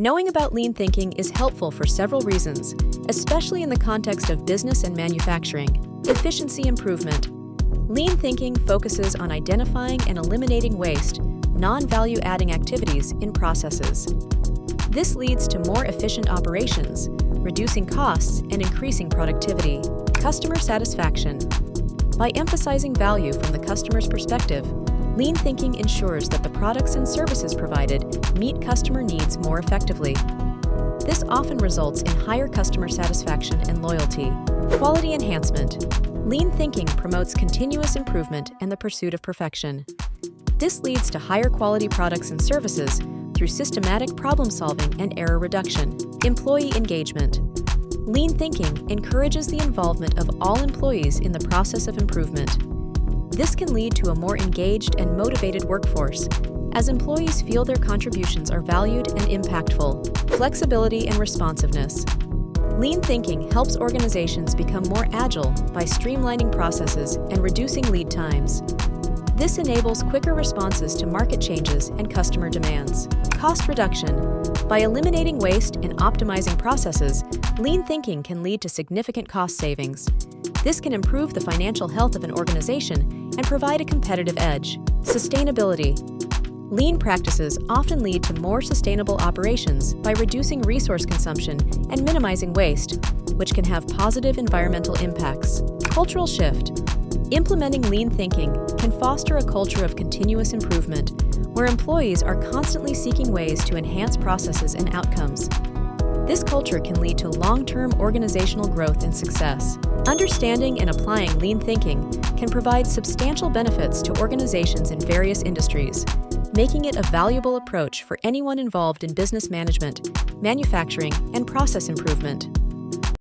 Knowing about lean thinking is helpful for several reasons, especially in the context of business and manufacturing. Efficiency improvement. Lean thinking focuses on identifying and eliminating waste, non-value-adding activities in processes. This leads to more efficient operations, reducing costs and increasing productivity. Customer satisfaction. By emphasizing value from the customer's perspective, lean thinking ensures that the products and services provided meet customer needs more effectively. This often results in higher customer satisfaction and loyalty. Quality enhancement. Lean thinking promotes continuous improvement and the pursuit of perfection. This leads to higher quality products and services through systematic problem-solving and error reduction. Employee engagement. Lean thinking encourages the involvement of all employees in the process of improvement. This can lead to a more engaged and motivated workforce, as employees feel their contributions are valued and impactful. Flexibility and responsiveness. Lean thinking helps organizations become more agile by streamlining processes and reducing lead times. This enables quicker responses to market changes and customer demands. Cost reduction. By eliminating waste and optimizing processes, lean thinking can lead to significant cost savings. This can improve the financial health of an organization and provide a competitive edge. Sustainability. Lean practices often lead to more sustainable operations by reducing resource consumption and minimizing waste, which can have positive environmental impacts. Cultural shift. Implementing lean thinking can foster a culture of continuous improvement, where employees are constantly seeking ways to enhance processes and outcomes. This culture can lead to long-term organizational growth and success. Understanding and applying lean thinking can provide substantial benefits to organizations in various industries, making it a valuable approach for anyone involved in business management, manufacturing, and process improvement.